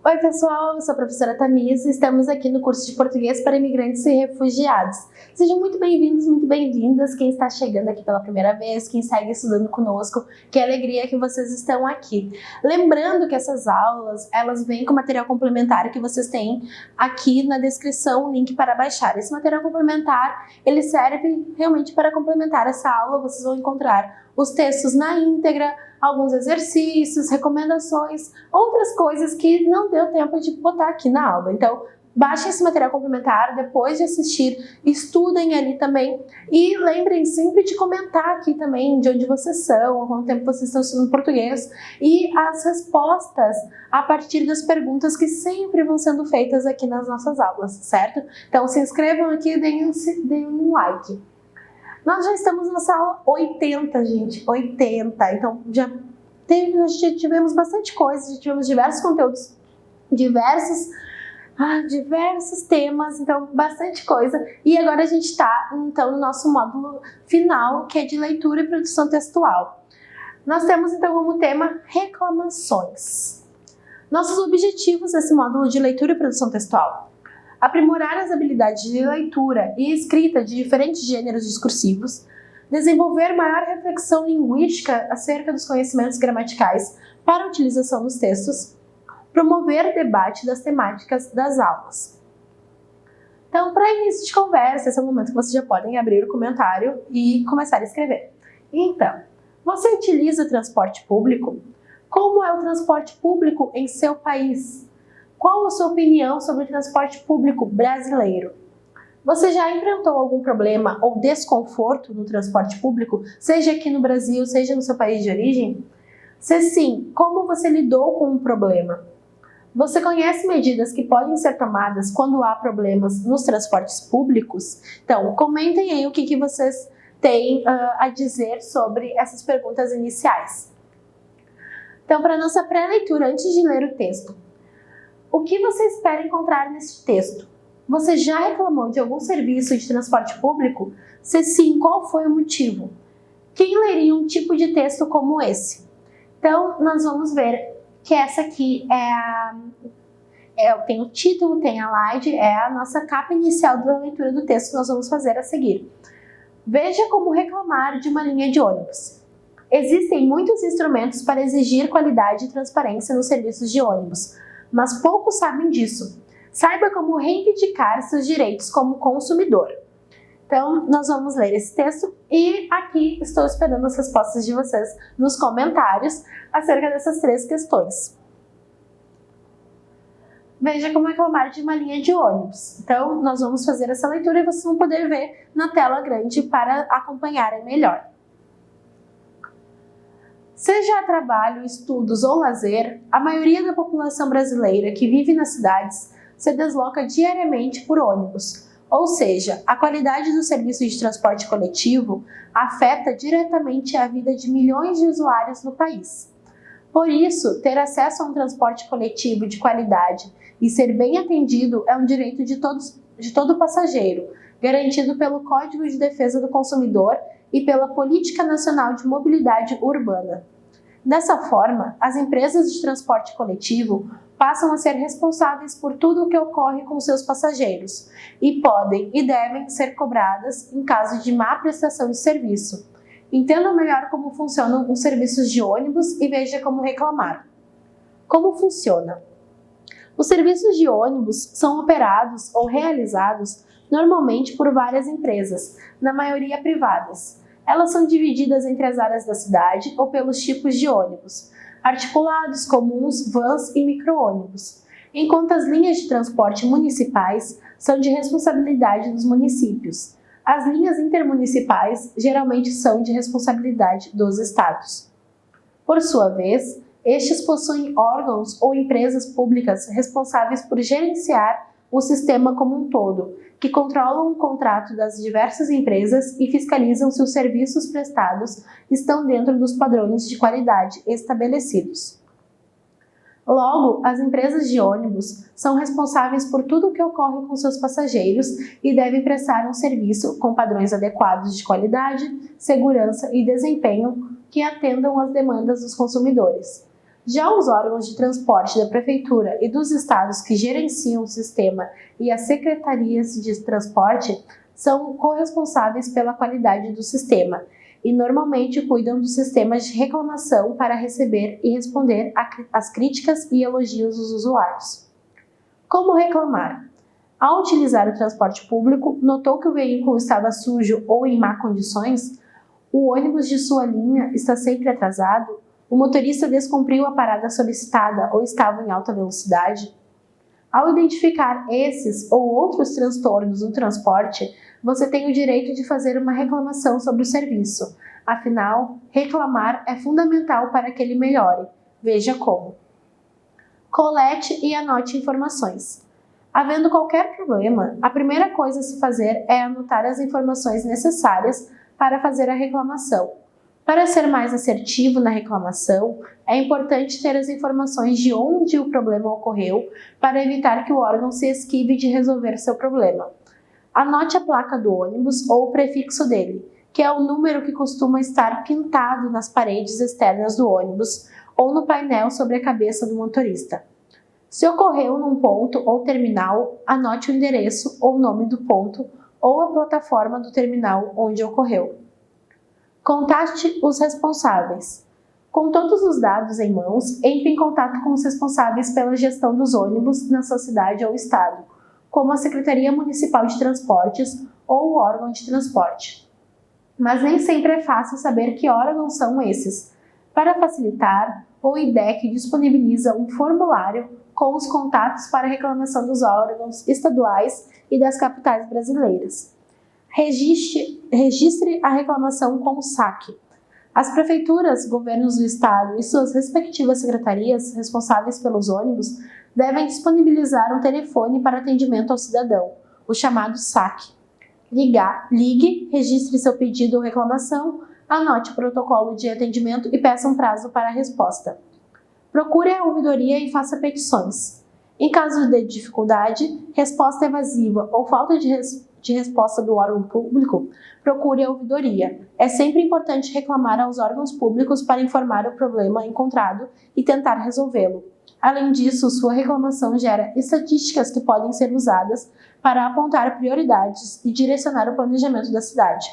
Oi pessoal, eu sou a professora Tamires e estamos aqui no curso de Português para Imigrantes e Refugiados. Sejam muito bem-vindos, muito bem-vindas, quem está chegando aqui pela primeira vez, quem segue estudando conosco, que alegria que vocês estão aqui. Lembrando que essas aulas, elas vêm com material complementar que vocês têm aqui na descrição, o link para baixar. Esse material complementar, ele serve realmente para complementar essa aula, vocês vão encontrar os textos na íntegra, alguns exercícios, recomendações, outras coisas que não deu tempo de botar aqui na aula. Então, baixem esse material complementar, depois de assistir, estudem ali também e lembrem sempre de comentar aqui também de onde vocês são, há quanto tempo vocês estão estudando português e as respostas a partir das perguntas que sempre vão sendo feitas aqui nas nossas aulas, certo? Então, se inscrevam aqui e deem um like. Nós já estamos na sala 80, gente, 80, então já tivemos bastante coisa, já tivemos diversos conteúdos, diversos temas, então bastante coisa. E agora a gente está, então, no nosso módulo final, que é de leitura e produção textual. Nós temos, então, como tema reclamações. Nossos objetivos nesse módulo de leitura e produção textual: aprimorar as habilidades de leitura e escrita de diferentes gêneros discursivos, desenvolver maior reflexão linguística acerca dos conhecimentos gramaticais para a utilização nos textos, promover debate das temáticas das aulas. Então, para início de conversa, esse é o momento que vocês já podem abrir o comentário e começar a escrever. Então, você utiliza o transporte público? Como é o transporte público em seu país? Qual a sua opinião sobre o transporte público brasileiro? Você já enfrentou algum problema ou desconforto no transporte público, seja aqui no Brasil, seja no seu país de origem? Se sim, como você lidou com o problema? Você conhece medidas que podem ser tomadas quando há problemas nos transportes públicos? Então, comentem aí o que vocês têm a dizer sobre essas perguntas iniciais. Então, para a nossa pré-leitura, antes de ler o texto, o que você espera encontrar nesse texto? Você já reclamou de algum serviço de transporte público? Se sim, qual foi o motivo? Quem leria um tipo de texto como esse? Então, nós vamos ver que essa aqui tem o título, tem a slide, é a nossa capa inicial da leitura do texto que nós vamos fazer a seguir. Veja como reclamar de uma linha de ônibus. Existem muitos instrumentos para exigir qualidade e transparência nos serviços de ônibus, mas poucos sabem disso. Saiba como reivindicar seus direitos como consumidor. Então, nós vamos ler esse texto e aqui estou esperando as respostas de vocês nos comentários acerca dessas três questões. Veja como reclamar de uma linha de ônibus. Então, nós vamos fazer essa leitura e vocês vão poder ver na tela grande para acompanharem melhor. Seja a trabalho, estudos ou lazer, a maioria da população brasileira que vive nas cidades se desloca diariamente por ônibus, ou seja, a qualidade do serviço de transporte coletivo afeta diretamente a vida de milhões de usuários no país. Por isso, ter acesso a um transporte coletivo de qualidade e ser bem atendido é um direito de todo passageiro, garantido pelo Código de Defesa do Consumidor e pela Política Nacional de Mobilidade Urbana. Dessa forma, as empresas de transporte coletivo passam a ser responsáveis por tudo o que ocorre com seus passageiros e podem e devem ser cobradas em caso de má prestação de serviço. Entenda melhor como funcionam os serviços de ônibus e veja como reclamar. Como funciona? Os serviços de ônibus são operados ou realizados normalmente por várias empresas, na maioria privadas. Elas são divididas entre as áreas da cidade ou pelos tipos de ônibus, articulados, comuns, vans e micro-ônibus, enquanto as linhas de transporte municipais são de responsabilidade dos municípios. As linhas intermunicipais geralmente são de responsabilidade dos estados. Por sua vez, estes possuem órgãos ou empresas públicas responsáveis por gerenciar o sistema como um todo, que controlam o contrato das diversas empresas e fiscalizam se os serviços prestados estão dentro dos padrões de qualidade estabelecidos. Logo, as empresas de ônibus são responsáveis por tudo o que ocorre com seus passageiros e devem prestar um serviço com padrões adequados de qualidade, segurança e desempenho que atendam às demandas dos consumidores. Já os órgãos de transporte da Prefeitura e dos estados que gerenciam o sistema e as secretarias de transporte são corresponsáveis pela qualidade do sistema e normalmente cuidam dos sistemas de reclamação para receber e responder às críticas e elogios dos usuários. Como reclamar? Ao utilizar o transporte público, notou que o veículo estava sujo ou em má condições? O ônibus de sua linha está sempre atrasado? O motorista descumpriu a parada solicitada ou estava em alta velocidade? Ao identificar esses ou outros transtornos no transporte, você tem o direito de fazer uma reclamação sobre o serviço. Afinal, reclamar é fundamental para que ele melhore. Veja como. Colete e anote informações. Havendo qualquer problema, a primeira coisa a se fazer é anotar as informações necessárias para fazer a reclamação. Para ser mais assertivo na reclamação, é importante ter as informações de onde o problema ocorreu para evitar que o órgão se esquive de resolver seu problema. Anote a placa do ônibus ou o prefixo dele, que é o número que costuma estar pintado nas paredes externas do ônibus ou no painel sobre a cabeça do motorista. Se ocorreu num ponto ou terminal, anote o endereço ou nome do ponto ou a plataforma do terminal onde ocorreu. Contate os responsáveis. Com todos os dados em mãos, entre em contato com os responsáveis pela gestão dos ônibus na sua cidade ou estado, como a Secretaria Municipal de Transportes ou o órgão de transporte. Mas nem sempre é fácil saber que órgãos são esses. Para facilitar, o IDEC disponibiliza um formulário com os contatos para reclamação dos órgãos estaduais e das capitais brasileiras. Registre a reclamação com o SAC. As prefeituras, governos do estado e suas respectivas secretarias responsáveis pelos ônibus devem disponibilizar um telefone para atendimento ao cidadão, o chamado SAC. Ligue, registre seu pedido ou reclamação, anote o protocolo de atendimento e peça um prazo para a resposta. Procure a ouvidoria e faça petições. Em caso de dificuldade, resposta evasiva ou falta de resposta do órgão público, procure a ouvidoria. É sempre importante reclamar aos órgãos públicos para informar o problema encontrado e tentar resolvê-lo. Além disso, sua reclamação gera estatísticas que podem ser usadas para apontar prioridades e direcionar o planejamento da cidade.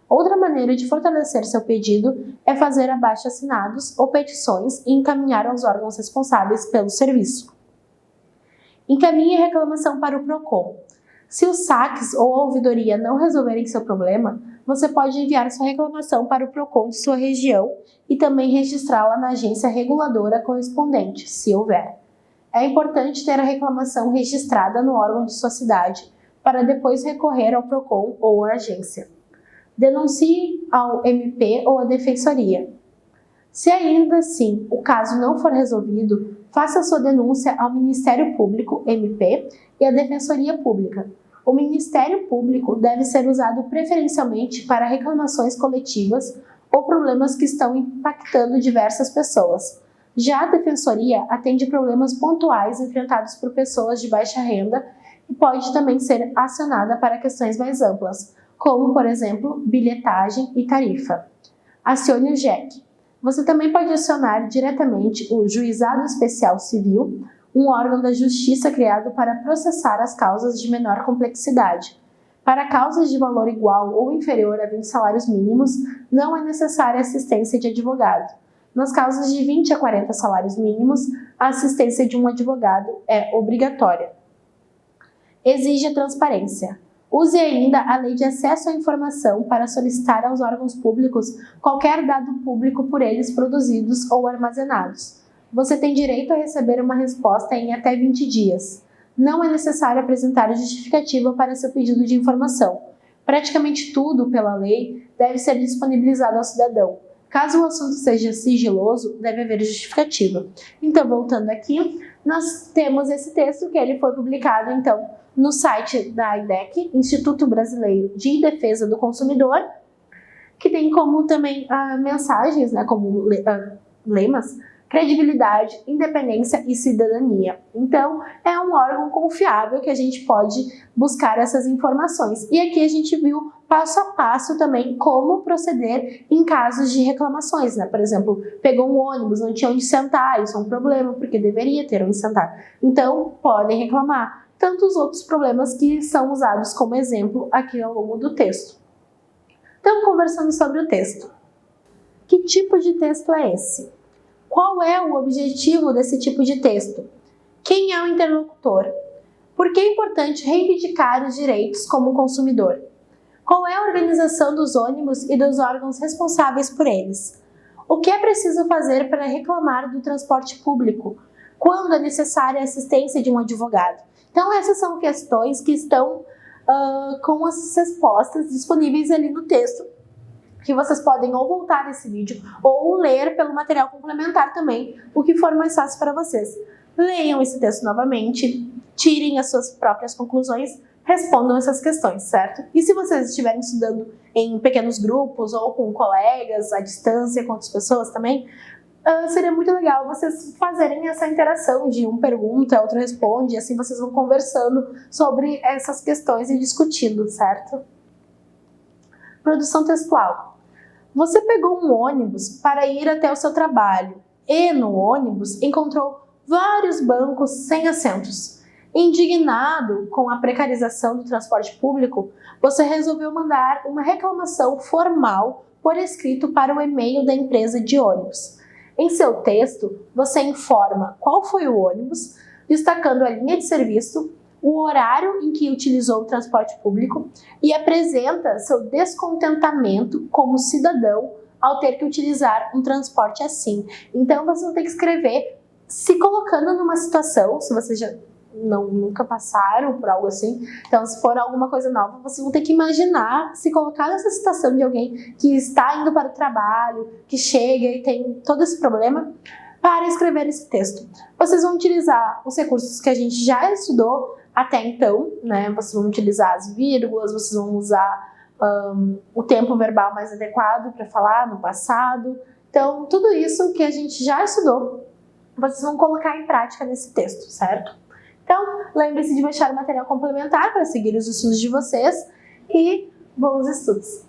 Outra maneira de fortalecer seu pedido é fazer abaixo-assinados ou petições e encaminhar aos órgãos responsáveis pelo serviço. Encaminhe a reclamação para o PROCON. Se os saques ou a ouvidoria não resolverem seu problema, você pode enviar sua reclamação para o PROCON de sua região e também registrá-la na agência reguladora correspondente, se houver. É importante ter a reclamação registrada no órgão de sua cidade, para depois recorrer ao PROCON ou à agência. Denuncie ao MP ou à Defensoria. Se ainda assim o caso não for resolvido, faça sua denúncia ao Ministério Público, MP, e à Defensoria Pública. O Ministério Público deve ser usado preferencialmente para reclamações coletivas ou problemas que estão impactando diversas pessoas. Já a Defensoria atende problemas pontuais enfrentados por pessoas de baixa renda e pode também ser acionada para questões mais amplas, como, por exemplo, bilhetagem e tarifa. Acione o JEC. Você também pode acionar diretamente o Juizado Especial Civil, um órgão da Justiça criado para processar as causas de menor complexidade. Para causas de valor igual ou inferior a 20 salários mínimos, não é necessária assistência de advogado. Nas causas de 20 a 40 salários mínimos, a assistência de um advogado é obrigatória. Exija transparência. Use ainda a Lei de Acesso à Informação para solicitar aos órgãos públicos qualquer dado público por eles produzidos ou armazenados. Você tem direito a receber uma resposta em até 20 dias. Não é necessário apresentar justificativa para seu pedido de informação. Praticamente tudo, pela lei, deve ser disponibilizado ao cidadão. Caso o assunto seja sigiloso, deve haver justificativa. Então, voltando aqui, nós temos esse texto que ele foi publicado, então, no site da IDEC, Instituto Brasileiro de Defesa do Consumidor, que tem como também mensagens, como lemas, credibilidade, independência e cidadania. Então, é um órgão confiável que a gente pode buscar essas informações. E aqui a gente viu passo a passo também como proceder em casos de reclamações, né? Por exemplo, pegou um ônibus, não tinha onde sentar, isso é um problema, porque deveria ter onde sentar. Então, podem reclamar. Tantos outros problemas que são usados como exemplo aqui ao longo do texto. Então, conversando sobre o texto. Que tipo de texto é esse? Qual é o objetivo desse tipo de texto? Quem é o interlocutor? Por que é importante reivindicar os direitos como consumidor? Qual é a organização dos ônibus e dos órgãos responsáveis por eles? O que é preciso fazer para reclamar do transporte público? Quando é necessária a assistência de um advogado? Então, essas são questões que estão com as respostas disponíveis ali no texto, que vocês podem ou voltar nesse vídeo ou ler pelo material complementar também, o que for mais fácil para vocês. Leiam esse texto novamente, tirem as suas próprias conclusões, respondam essas questões, certo? E se vocês estiverem estudando em pequenos grupos ou com colegas, à distância, com outras pessoas também, seria muito legal vocês fazerem essa interação de um pergunta, outro responde, e assim vocês vão conversando sobre essas questões e discutindo, certo? Produção textual. Você pegou um ônibus para ir até o seu trabalho e no ônibus encontrou vários bancos sem assentos. Indignado com a precarização do transporte público, você resolveu mandar uma reclamação formal por escrito para o e-mail da empresa de ônibus. Em seu texto, você informa qual foi o ônibus, destacando a linha de serviço, o horário em que utilizou o transporte público e apresenta seu descontentamento como cidadão ao ter que utilizar um transporte assim. Então, vocês vão ter que escrever se colocando numa situação, se vocês já nunca passaram por algo assim, então se for alguma coisa nova, vocês vão ter que imaginar se colocar nessa situação de alguém que está indo para o trabalho, que chega e tem todo esse problema, para escrever esse texto. Vocês vão utilizar os recursos que a gente já estudou até então, né? Vocês vão utilizar as vírgulas, vocês vão usar o tempo verbal mais adequado para falar no passado. Então, tudo isso que a gente já estudou, vocês vão colocar em prática nesse texto, certo? Então, lembre-se de baixar o material complementar para seguir os estudos de vocês e bons estudos!